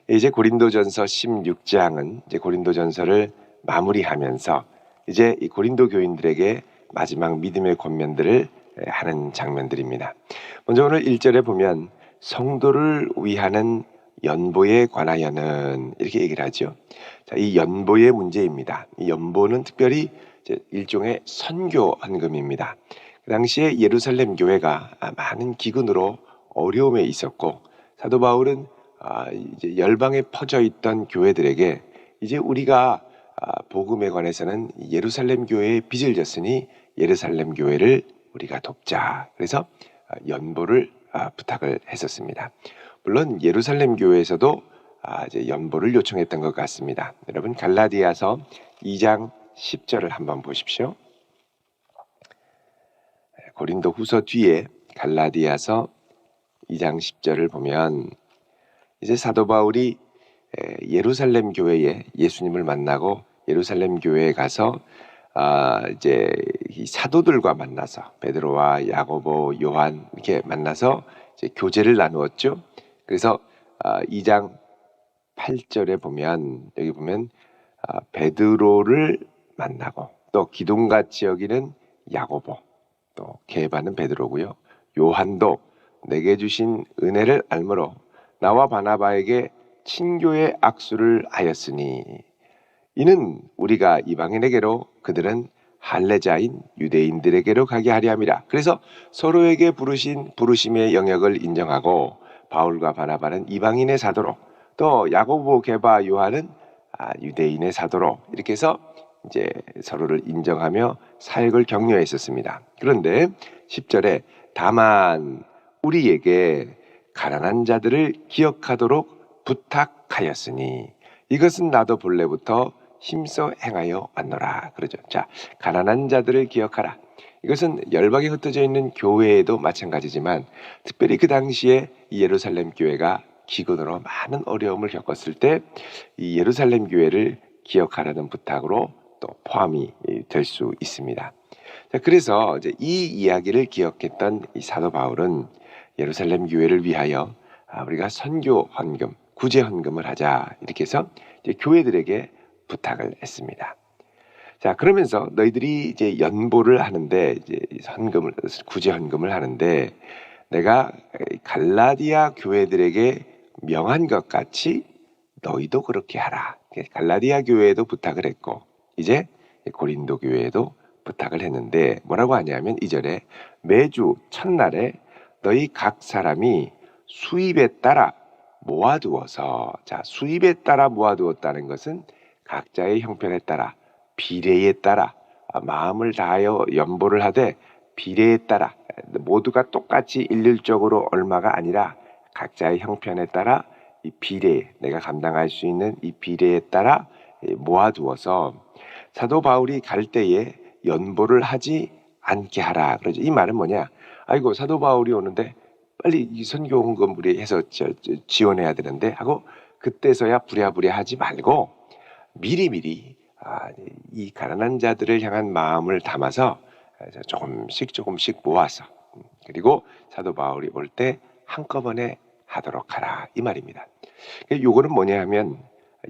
이제 고린도전서 16장은 이제 고린도전서를 마무리하면서 이제 이 고린도 교인들에게 마지막 믿음의 권면들을 하는 장면들입니다. 먼저 오늘 1절에 보면 성도를 위하는 연보에 관하여는 이렇게 얘기를 하죠. 자, 이 연보의 문제입니다. 이 연보는 특별히 이제 일종의 선교 헌금입니다. 그 당시에 예루살렘 교회가 많은 기근으로 어려움에 있었고 사도 바울은 이제 열방에 퍼져 있던 교회들에게 이제 우리가 복음에 관해서는 예루살렘 교회에 빚을 졌으니 예루살렘 교회를 우리가 돕자. 그래서 연보를 부탁을 했었습니다. 물론 예루살렘 교회에서도 이제 연보를 요청했던 것 같습니다. 여러분 갈라디아서 2장 10절을 한번 보십시오. 고린도 후서 뒤에 갈라디아서 2장 10절을 보면 이제 사도 바울이 예루살렘 교회에 예수님을 만나고 예루살렘 교회에 가서 이제 이 사도들과 만나서 베드로와 야고보, 요한 이렇게 만나서 이제 교제를 나누었죠. 그래서 2장 8절에 보면 여기 보면 베드로를 만나고 또 기둥같이 여기는 야고보 또 게바는 베드로고요. 요한도 내게 주신 은혜를 알므로 나와 바나바에게 친교의 악수를 하였으니 이는 우리가 이방인에게로 그들은 할례자인 유대인들에게로 가게 하려 함이라. 그래서 서로에게 부르신 부르심의 영역을 인정하고 바울과 바나바는 이방인의 사도로 또 야고보, 게바, 요한은 유대인의 사도로 이렇게 해서 이제 서로를 인정하며 사역을 격려했었습니다. 그런데 10절에 다만 우리에게 가난한 자들을 기억하도록 부탁하였으니 이것은 나도 본래부터 힘써 행하여 왔노라 그러죠. 자, 가난한 자들을 기억하라. 이것은 열방에 흩어져 있는 교회에도 마찬가지지만 특별히 그 당시에 이 예루살렘 교회가 기근으로 많은 어려움을 겪었을 때 이 예루살렘 교회를 기억하라는 부탁으로 또 포함이 될 수 있습니다. 자, 그래서 이제 이 이야기를 기억했던 이 사도 바울은 예루살렘 교회를 위하여 우리가 선교 헌금, 구제 헌금을 하자 이렇게 해서 이제 교회들에게 부탁을 했습니다. 자, 그러면서 너희들이 이제 연보를 하는데 이제 헌금을 구제 헌금을 하는데 내가 갈라디아 교회들에게 명한 것 같이 너희도 그렇게 하라. 갈라디아 교회에도 부탁을 했고 이제 고린도 교회에도 부탁을 했는데 뭐라고 하냐면 2절에 매주 첫날에 너희 각 사람이 수입에 따라 모아두어서 자 수입에 따라 모아두었다는 것은 각자의 형편에 따라 비례에 따라 마음을 다하여 연보를 하되 비례에 따라 모두가 똑같이 일률적으로 얼마가 아니라 각자의 형편에 따라 이 비례 내가 감당할 수 있는 이 비례에 따라 모아두어서 사도 바울이 갈 때에 연보를 하지 않게 하라 그러죠. 이 말은 뭐냐? 아이고 사도 바울이 오는데 빨리 이 선교 헌금을 해서 지원해야 되는데 하고 그때서야 부랴부랴 하지 말고 미리미리 이 가난한 자들을 향한 마음을 담아서 조금씩 모아서 그리고 사도 바울이 올 때 한꺼번에 하도록 하라 이 말입니다. 요거는 뭐냐 하면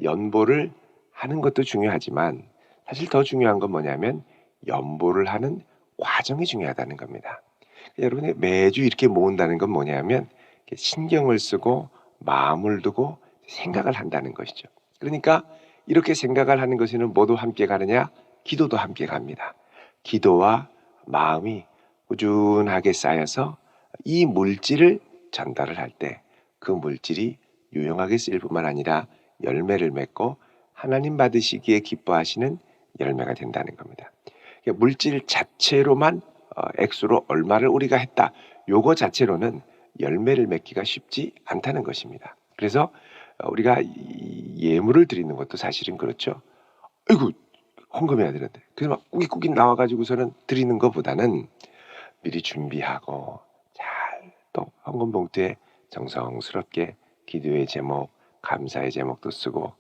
연보를 하는 것도 중요하지만 사실 더 중요한 건 뭐냐면 연보를 하는 과정이 중요하다는 겁니다. 여러분이 매주 이렇게 모은다는 건 뭐냐면 신경을 쓰고 마음을 두고 생각을 한다는 것이죠. 그러니까 이렇게 생각을 하는 것에는 뭐도 함께 가느냐? 기도도 함께 갑니다. 기도와 마음이 꾸준하게 쌓여서 이 물질을 전달을 할 때 그 물질이 유용하게 쓰일 뿐만 아니라 열매를 맺고 하나님 받으시기에 기뻐하시는 열매가 된다는 겁니다. 물질 자체로만 액수로 얼마를 우리가 했다. 요거 자체로는 열매를 맺기가 쉽지 않다는 것입니다. 그래서 우리가 예물을 드리는 것도 사실은 그렇죠. 아이고 헌금해야 되는데 그래서 막 꾸깃꾸깃 나와가지고서는 드리는 것보다는 미리 준비하고 잘 또 헌금 봉투에 정성스럽게 기도의 제목, 감사의 제목도 쓰고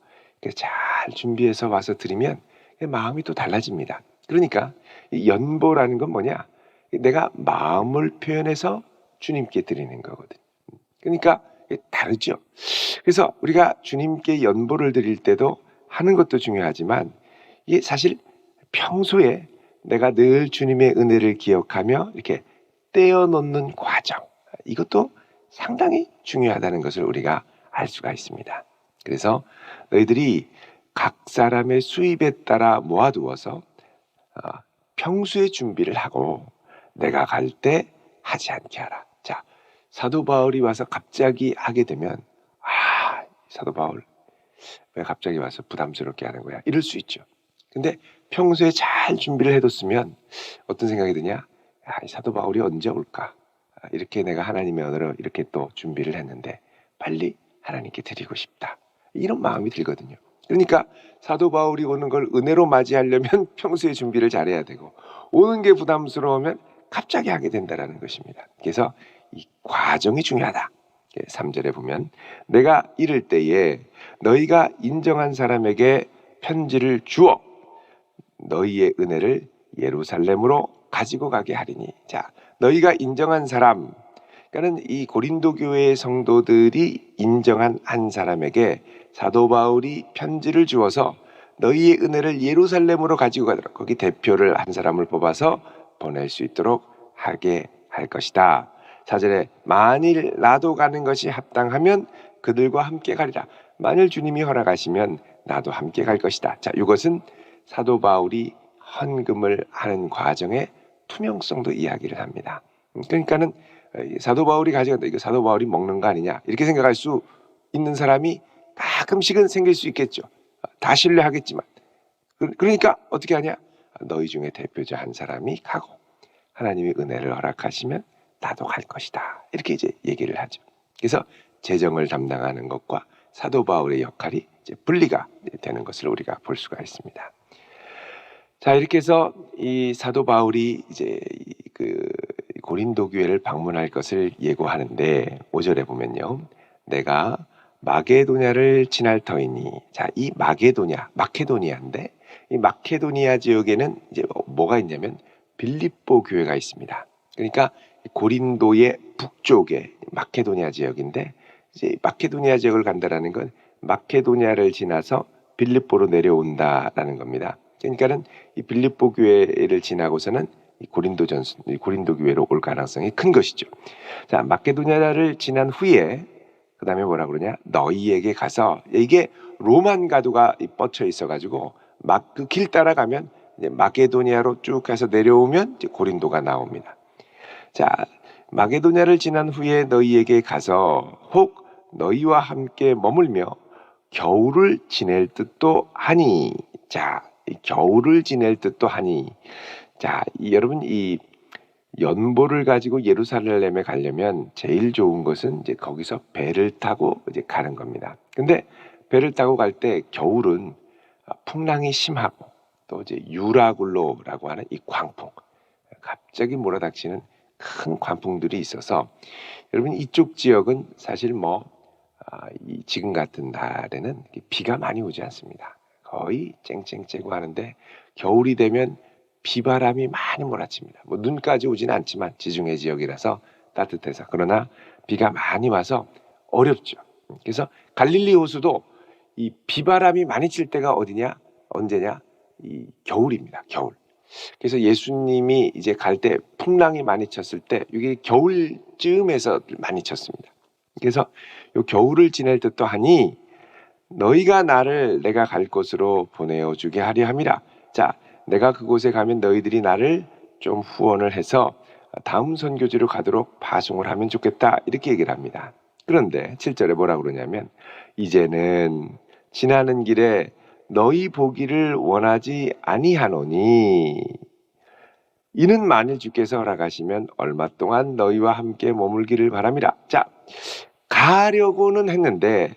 잘 준비해서 와서 드리면 마음이 또 달라집니다. 그러니까 이 연보라는 건 뭐냐? 내가 마음을 표현해서 주님께 드리는 거거든. 그러니까 다르죠. 그래서 우리가 주님께 연보를 드릴 때도 하는 것도 중요하지만 이게 사실 평소에 내가 늘 주님의 은혜를 기억하며 이렇게 떼어놓는 과정, 이것도 상당히 중요하다는 것을 우리가 알 수가 있습니다. 그래서 너희들이 각 사람의 수입에 따라 모아두어서 평소에 준비를 하고 내가 갈 때 하지 않게 하라. 자, 사도 바울이 와서 갑자기 하게 되면 사도 바울 왜 갑자기 와서 부담스럽게 하는 거야? 이럴 수 있죠. 근데 평소에 잘 준비를 해뒀으면 어떤 생각이 드냐? 이 사도 바울이 언제 올까? 이렇게 내가 하나님의 언어로 이렇게 또 준비를 했는데 빨리 하나님께 드리고 싶다. 이런 마음이 들거든요. 그러니까 사도 바울이 오는 걸 은혜로 맞이하려면 평소에 준비를 잘해야 되고 오는 게 부담스러우면 갑자기 하게 된다는 것입니다. 그래서 이 과정이 중요하다. 3절에 보면 내가 이를 때에 너희가 인정한 사람에게 편지를 주어 너희의 은혜를 예루살렘으로 가지고 가게 하리니. 자, 너희가 인정한 사람, 그러니까는 이 고린도 교회의 성도들이 인정한 한 사람에게 사도 바울이 편지를 주어서 너희의 은혜를 예루살렘으로 가지고 가도록 거기 대표를 한 사람을 뽑아서 보낼 수 있도록 하게 할 것이다. 4절에 만일 나도 가는 것이 합당하면 그들과 함께 가리라. 만일 주님이 허락하시면 나도 함께 갈 것이다. 자, 이것은 사도 바울이 헌금을 하는 과정의 투명성도 이야기를 합니다. 그러니까는 사도 바울이 가져간다. 이거 사도 바울이 먹는 거 아니냐? 이렇게 생각할 수 있는 사람이 가끔씩은 생길 수 있겠죠. 다 신뢰하겠지만. 그러니까 어떻게 하냐? 너희 중에 대표자 한 사람이 가고 하나님이 은혜를 허락하시면 나도 갈 것이다. 이렇게 이제 얘기를 하죠. 그래서 재정을 담당하는 것과 사도 바울의 역할이 이제 분리가 되는 것을 우리가 볼 수가 있습니다. 자, 이렇게 해서 이 사도 바울이 이제 그 고린도 교회를 방문할 것을 예고하는데 5절에 보면요. 내가 마게도냐를 지날 터이니. 자, 이 마케도니아인데 이 마케도니아 지역에는 이제 뭐가 있냐면 빌립보 교회가 있습니다. 그러니까 고린도의 북쪽에 마케도니아 지역인데 이제 마케도니아 지역을 간다라는 건 마케도니아를 지나서 빌립보로 내려온다라는 겁니다. 그러니까는 이 빌립보 교회를 지나고서는 이 고린도 교회로 올 가능성이 큰 것이죠. 자, 마케도니아를 지난 후에 그다음에 뭐라 그러냐? 너희에게 가서 이게 로만 가도가 뻗쳐 있어가지고 막 그 길 따라가면 이제 마케도니아로 쭉 가서 내려오면 이제 고린도가 나옵니다. 자, 마게도냐를 지난 후에 너희에게 가서 혹 너희와 함께 머물며 겨울을 지낼 듯도 하니. 자, 겨울을 지낼 듯도 하니. 자, 여러분 이 연보를 가지고 예루살렘에 가려면 제일 좋은 것은 이제 거기서 배를 타고 이제 가는 겁니다. 근데 배를 타고 갈 때 겨울은 풍랑이 심하고 또 이제 유라굴로라고 하는 이 광풍, 갑자기 몰아닥치는 큰 광풍들이 있어서 여러분 이쪽 지역은 사실 지금 같은 날에는 비가 많이 오지 않습니다. 거의 쨍쨍째고 하는데 겨울이 되면 비바람이 많이 몰아칩니다. 눈까지 오지는 않지만 지중해 지역이라서 따뜻해서. 그러나 비가 많이 와서 어렵죠. 그래서 갈릴리 호수도 이 비바람이 많이 칠 때가 어디냐? 언제냐? 이 겨울입니다. 겨울. 그래서 예수님이 이제 갈 때 풍랑이 많이 쳤을 때 이게 겨울쯤에서 많이 쳤습니다. 그래서 요 겨울을 지낼 듯도 하니 너희가 나를 내가 갈 곳으로 보내어 주게 하려 함이라. 자, 내가 그곳에 가면 너희들이 나를 좀 후원을 해서 다음 선교지로 가도록 파송을 하면 좋겠다. 이렇게 얘기를 합니다. 그런데 7절에 뭐라 그러냐면 이제는 지나는 길에 너희 보기를 원하지 아니하노니 이는 만일 주께서 허락하시면 얼마 동안 너희와 함께 머물기를 바랍니다. 자, 가려고는 했는데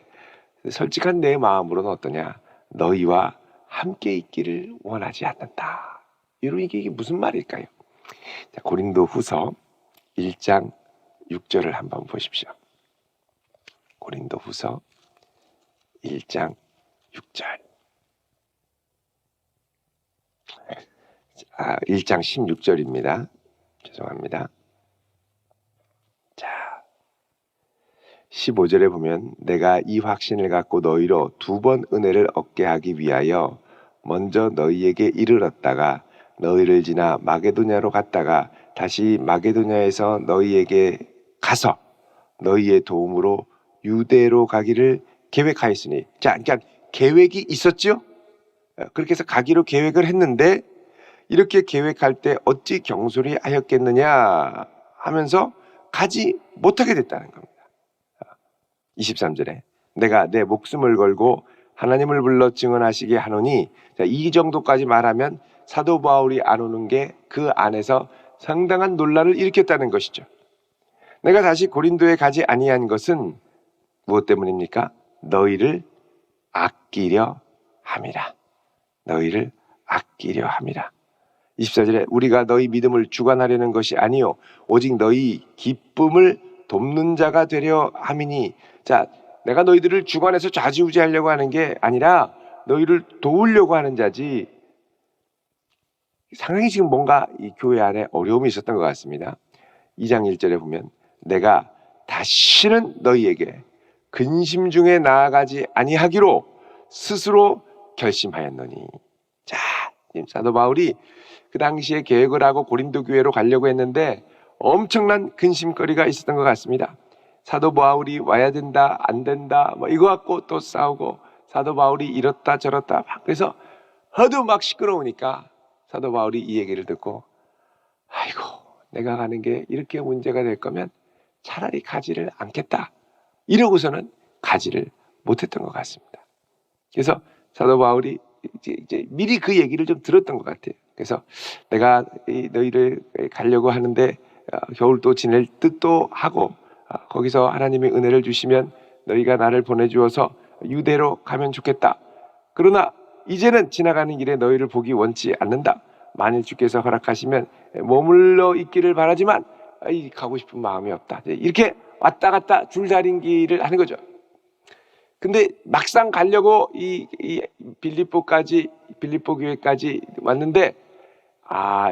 솔직한 내 마음으로는 어떠냐? 너희와 함께 있기를 원하지 않는다. 여러분 이게 무슨 말일까요? 자, 고린도 후서 1장 6절을 한번 보십시오. 고린도 후서 1장 6절. 1장 16절입니다. 죄송합니다. 자, 15절에 보면 내가 이 확신을 갖고 너희로 두 번 은혜를 얻게 하기 위하여 먼저 너희에게 이르렀다가 너희를 지나 마게도냐로 갔다가 다시 마게도냐에서 너희에게 가서 너희의 도움으로 유대로 가기를 계획하였으니, 자, 그러니까 계획이 있었죠. 그렇게 해서 가기로 계획을 했는데 이렇게 계획할 때 어찌 경솔히 하였겠느냐 하면서 가지 못하게 됐다는 겁니다. 23절에 내가 내 목숨을 걸고 하나님을 불러 증언하시게 하노니, 자, 이 정도까지 말하면 사도 바울이 안 오는 게 그 안에서 상당한 논란을 일으켰다는 것이죠. 내가 다시 고린도에 가지 아니한 것은 무엇 때문입니까? 너희를 아끼려 함이라. 너희를 아끼려 함이라. 24절에 우리가 너희 믿음을 주관하려는 것이 아니요 오직 너희 기쁨을 돕는 자가 되려 함이니, 자, 내가 너희들을 주관해서 좌지우지하려고 하는 게 아니라 너희를 도우려고 하는 자지. 상당히 지금 뭔가 이 교회 안에 어려움이 있었던 것 같습니다. 2장 1절에 보면 내가 다시는 너희에게 근심 중에 나아가지 아니하기로 스스로 결심하였노니. 자, 사도 바울이 그 당시에 계획을 하고 고린도 교회로 가려고 했는데 엄청난 근심거리가 있었던 것 같습니다. 사도 바울이 와야 된다, 안 된다, 뭐 이거 갖고 또 싸우고, 사도 바울이 이렇다 저렇다 막, 그래서 하도 막 시끄러우니까 사도 바울이 이 얘기를 듣고, 아이고, 내가 가는 게 이렇게 문제가 될 거면 차라리 가지를 않겠다, 이러고서는 가지를 못했던 것 같습니다. 그래서 사도 바울이 이제 미리 그 얘기를 좀 들었던 것 같아요. 그래서 내가 너희를 가려고 하는데 겨울 또 지낼 뜻도 하고, 거기서 하나님이 은혜를 주시면 너희가 나를 보내주어서 유대로 가면 좋겠다. 그러나 이제는 지나가는 길에 너희를 보기 원치 않는다. 만일 주께서 허락하시면 머물러 있기를 바라지만 가고 싶은 마음이 없다. 이렇게 왔다 갔다 줄다린기를 하는 거죠. 근데 막상 가려고 이 빌립보 교회까지 왔는데,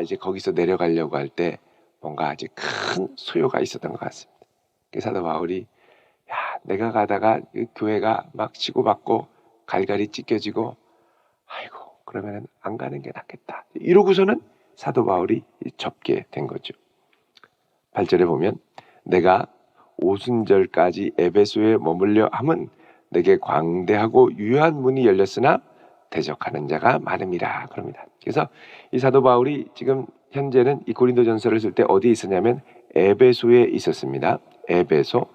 이제 거기서 내려가려고 할 때 뭔가 아주 큰 소요가 있었던 것 같습니다. 그래서 사도 바울이, 내가 가다가 교회가 막 치고받고 갈갈이 찢겨지고, 아이고, 그러면 안 가는 게 낫겠다, 이러고서는 사도 바울이 접게 된 거죠. 8절에 보면 내가 오순절까지 에베소에 머물려 함은 내게 광대하고 유효한 문이 열렸으나 대적하는 자가 많음이라 그럽니다. 그래서 이 사도 바울이 지금 현재는 이 고린도전서를 쓸 때 어디에 있었냐면 에베소에 있었습니다. 에베소.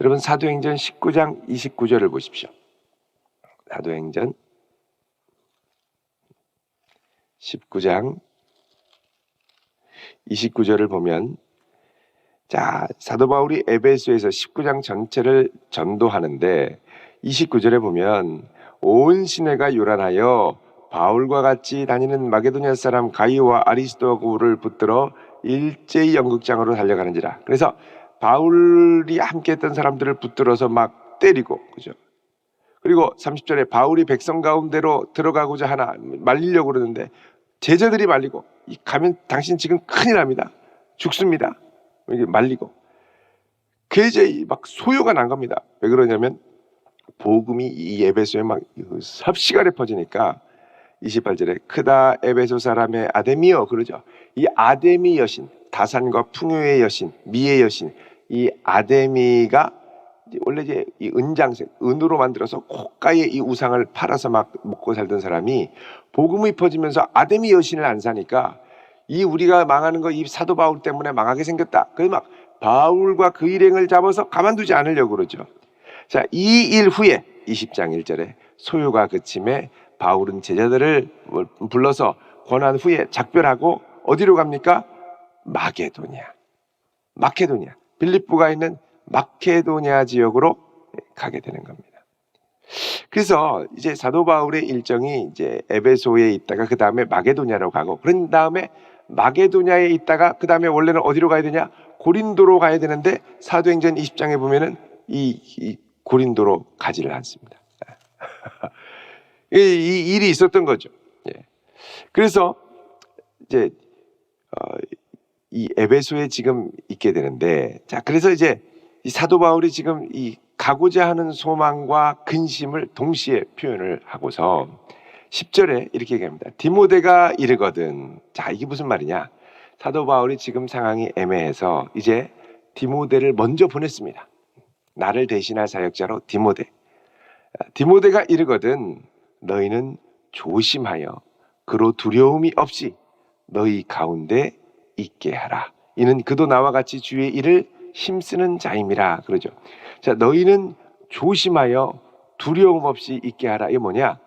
여러분 사도행전 19장 29절을 보십시오. 사도행전 19장 29절을 보면, 자, 사도 바울이 에베소에서 19장 전체를 전도하는데 29절에 보면 온 시내가 요란하여 바울과 같이 다니는 마게도냐 사람 가이오와 아리스도고를 붙들어 일제히 연극장으로 달려가는지라. 그래서 바울이 함께했던 사람들을 붙들어서 막 때리고, 그죠? 그리고 30절에 바울이 백성 가운데로 들어가고자 하나 말리려고 그러는데 제자들이 말리고, 가면 당신 지금 큰일 납니다, 죽습니다, 이게 말리고. 그제 막 소요가 난 겁니다. 왜 그러냐면 복음이 이 에베소에 막 삽시간에 퍼지니까 28절에 크다 에베소 사람의 아데미여 그러죠. 이 아데미 여신, 다산과 풍요의 여신, 미의 여신, 이 아데미가 원래 이제 이 은장색, 은으로 만들어서 고가의 이 우상을 팔아서 막 먹고 살던 사람이 복음이 퍼지면서 아데미 여신을 안 사니까 이 우리가 망하는 거 이 사도 바울 때문에 망하게 생겼다. 그래서 막 바울과 그 일행을 잡아서 가만두지 않으려고 그러죠. 자, 이 일 후에 20장 1절에 소요가 그침에 바울은 제자들을 불러서 권한 후에 작별하고 어디로 갑니까? 마케도냐. 빌립보가 있는 마케도냐 지역으로 가게 되는 겁니다. 그래서 이제 사도 바울의 일정이 이제 에베소에 있다가 그 다음에 마게도냐로 가고, 그런 다음에 마게도냐에 있다가 그 다음에 원래는 어디로 가야 되냐? 고린도로 가야 되는데 사도행전 20장에 보면은 이 고린도로 가지를 않습니다. 이 일이 있었던 거죠. 그래서 이제 이 에베소에 지금 있게 되는데, 자, 그래서 이제 이 사도 바울이 지금 이 가고자 하는 소망과 근심을 동시에 표현을 하고서 10절에 이렇게 얘기합니다. 디모데가 이르거든. 자, 이게 무슨 말이냐? 사도 바울이 지금 상황이 애매해서 이제 디모데를 먼저 보냈습니다. 나를 대신할 사역자로 디모데. 디모데가 이르거든 너희는 조심하여 그로 두려움이 없이 너희 가운데 있게 하라. 이는 그도 나와 같이 주의 일을 힘쓰는 자임이라 그러죠. 자, 너희는 조심하여 두려움 없이 있게 하라. 이게 뭐냐?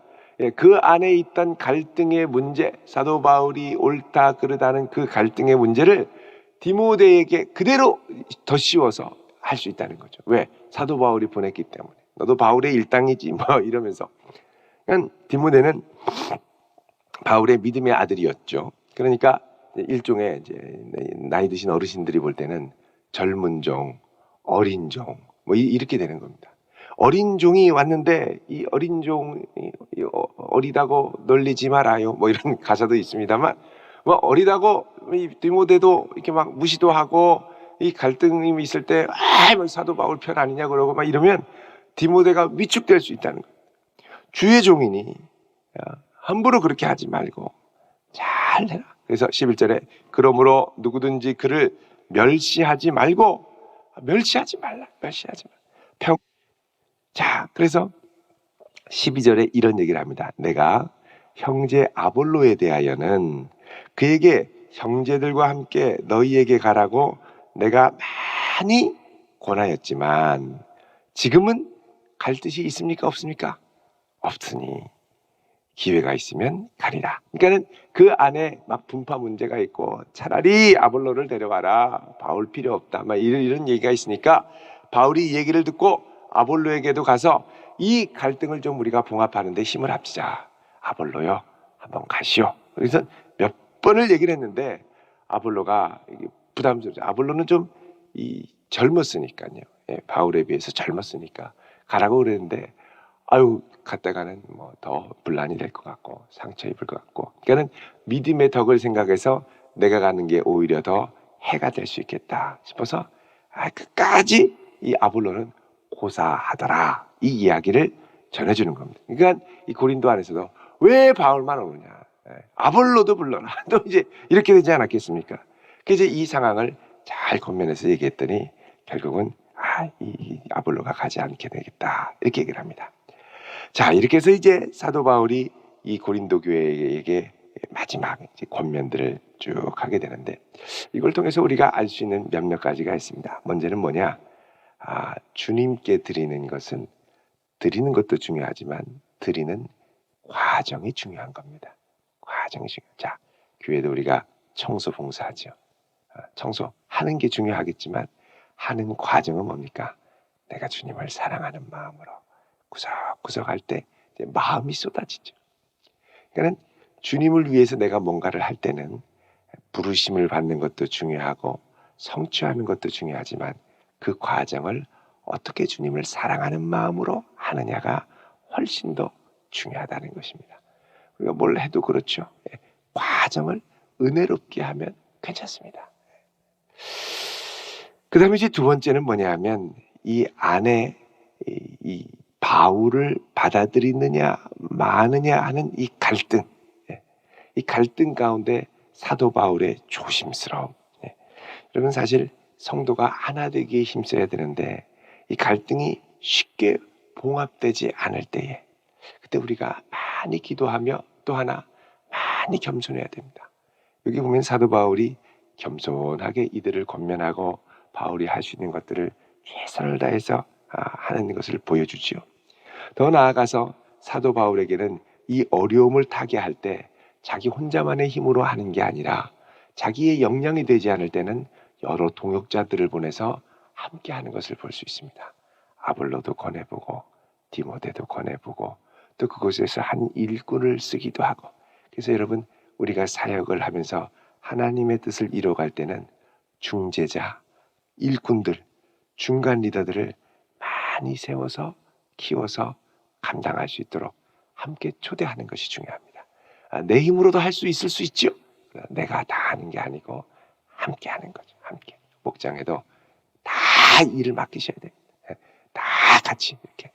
그 안에 있던 갈등의 문제, 사도 바울이 옳다 그르다는 그 갈등의 문제를 디모데에게 그대로 더 씌워서 할 수 있다는 거죠. 왜? 사도 바울이 보냈기 때문에. 너도 바울의 일당이지 뭐 이러면서. 그러니까 디모데는 바울의 믿음의 아들이었죠. 그러니까 일종의 이제 나이 드신 어르신들이 볼 때는 젊은 종, 어린 종, 뭐 이렇게 되는 겁니다. 어린 종이 왔는데 이 어린 종이 어리다고 놀리지 말아요. 뭐 이런 가사도 있습니다만, 뭐 어리다고 이 디모데도 이렇게 막 무시도 하고 이 갈등이 있을 때 뭐 사도 바울 편 아니냐 그러고 막 이러면 디모데가 위축될 수 있다는 거예요. 주의 종이니 함부로 그렇게 하지 말고 잘 해라. 그래서 11절에 그러므로 누구든지 그를 멸시하지 말고 멸시하지 말라. 자, 그래서 12절에 이런 얘기를 합니다. 내가 형제 아볼로에 대하여는 그에게 형제들과 함께 너희에게 가라고 내가 많이 권하였지만 지금은 갈 뜻이 있습니까? 없습니까? 없으니 기회가 있으면 가리라. 그러니까는 그 안에 막 분파 문제가 있고 차라리 아볼로를 데려가라. 바울 필요 없다. 막 이런 얘기가 있으니까 바울이 이 얘기를 듣고 아볼로에게도 가서 이 갈등을 좀 우리가 봉합하는 데 힘을 합치자. 아볼로요, 한번 가시오. 그래서 몇 번을 얘기를 했는데 아볼로가 부담스럽죠. 아볼로는 좀 젊었으니까요. 예, 바울에 비해서 젊었으니까 가라고 그랬는데 아유 갔다가는 뭐 더 분란이 될 것 같고 상처 입을 것 같고, 그러니까는 믿음의 덕을 생각해서 내가 가는 게 오히려 더 해가 될 수 있겠다 싶어서 끝까지 이 아볼로는 고사하더라. 이 이야기를 전해주는 겁니다. 그러니까 이 고린도 안에서도 왜 바울만 오느냐, 아볼로도 불러라. 또 이제 이렇게 되지 않았겠습니까? 그래서 이 상황을 잘 권면해서 얘기했더니 결국은 이 아볼로가 가지 않게 되겠다 이렇게 얘기를 합니다. 자, 이렇게 해서 이제 사도 바울이 이 고린도 교회에게 마지막 이제 권면들을 쭉 하게 되는데, 이걸 통해서 우리가 알 수 있는 몇몇 가지가 있습니다. 먼저는 뭐냐? 주님께 드리는 것은 드리는 것도 중요하지만 드리는 과정이 중요한 겁니다. 과정이 중요해요. 자, 교회도 우리가 청소 봉사하죠. 청소하는 게 중요하겠지만 하는 과정은 뭡니까? 내가 주님을 사랑하는 마음으로 구석구석 할 때 마음이 쏟아지죠. 그러니까 주님을 위해서 내가 뭔가를 할 때는 부르심을 받는 것도 중요하고 성취하는 것도 중요하지만 그 과정을 어떻게 주님을 사랑하는 마음으로 하느냐가 훨씬 더 중요하다는 것입니다. 우리가 뭘 해도 그렇죠. 과정을 은혜롭게 하면 괜찮습니다. 그 다음에 이제 두 번째는 뭐냐 하면 이 안에 이 바울을 받아들이느냐 마느냐 하는 이 갈등, 이 갈등 가운데 사도 바울의 조심스러움. 여러분 사실 성도가 하나 되기에 힘써야 되는데 이 갈등이 쉽게 봉합되지 않을 때에 그때 우리가 많이 기도하며 또 하나 많이 겸손해야 됩니다. 여기 보면 사도 바울이 겸손하게 이들을 권면하고 바울이 할 수 있는 것들을 최선을 다해서 하는 것을 보여주지요. 더 나아가서 사도 바울에게는 이 어려움을 타게 할 때 자기 혼자만의 힘으로 하는 게 아니라 자기의 역량이 되지 않을 때는 여러 동역자들을 보내서 함께 하는 것을 볼 수 있습니다. 아볼로도 권해보고 디모데도 권해보고 또 그곳에서 한 일꾼을 쓰기도 하고, 그래서 여러분 우리가 사역을 하면서 하나님의 뜻을 이뤄갈 때는 중재자, 일꾼들, 중간 리더들을 많이 세워서 키워서 감당할 수 있도록 함께 초대하는 것이 중요합니다. 내 힘으로도 할 수 있을 수 있죠. 내가 다 하는 게 아니고 함께 하는 거죠. 함께. 목장에도 다 일을 맡기셔야 됩니다. 다 같이 이렇게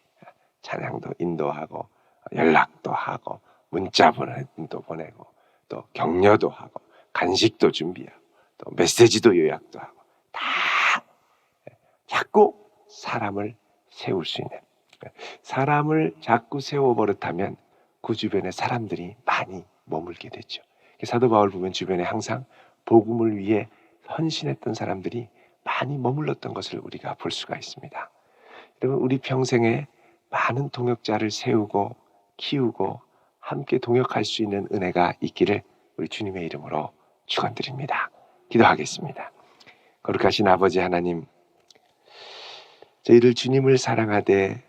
찬양도 인도하고 연락도 하고 문자도 보내고 또 격려도 하고 간식도 준비하고 또 메시지도 요약도 하고 다 자꾸 사람을 세울 수 있는, 사람을 자꾸 세워 버릇하면 그 주변에 사람들이 많이 머물게 되죠. 사도 바울 보면 주변에 항상 복음을 위해 헌신했던 사람들이 많이 머물렀던 것을 우리가 볼 수가 있습니다. 여러분, 우리 평생에 많은 동역자를 세우고 키우고 함께 동역할 수 있는 은혜가 있기를 우리 주님의 이름으로 축원드립니다. 기도하겠습니다. 거룩하신 아버지 하나님, 저희를 주님을 사랑하되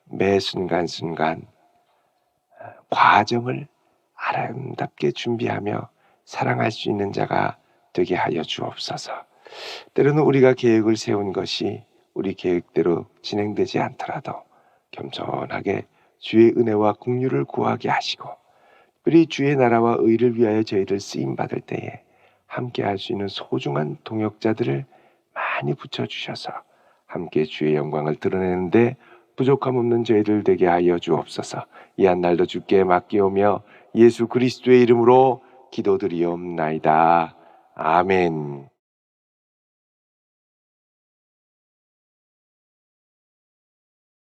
매 순간순간 과정을 아름답게 준비하며 사랑할 수 있는 자가 되게 하여 주옵소서. 때로는 우리가 계획을 세운 것이 우리 계획대로 진행되지 않더라도 겸손하게 주의 은혜와 긍휼을 구하게 하시고, 우리 주의 나라와 의를 위하여 저희를 쓰임받을 때에 함께 할 수 있는 소중한 동역자들을 많이 붙여주셔서 함께 주의 영광을 드러내는데 부족함 없는 저희들 되게 하여 주옵소서. 이 한 날도 주께 맡기오며 예수 그리스도의 이름으로 기도드리옵나이다. 아멘.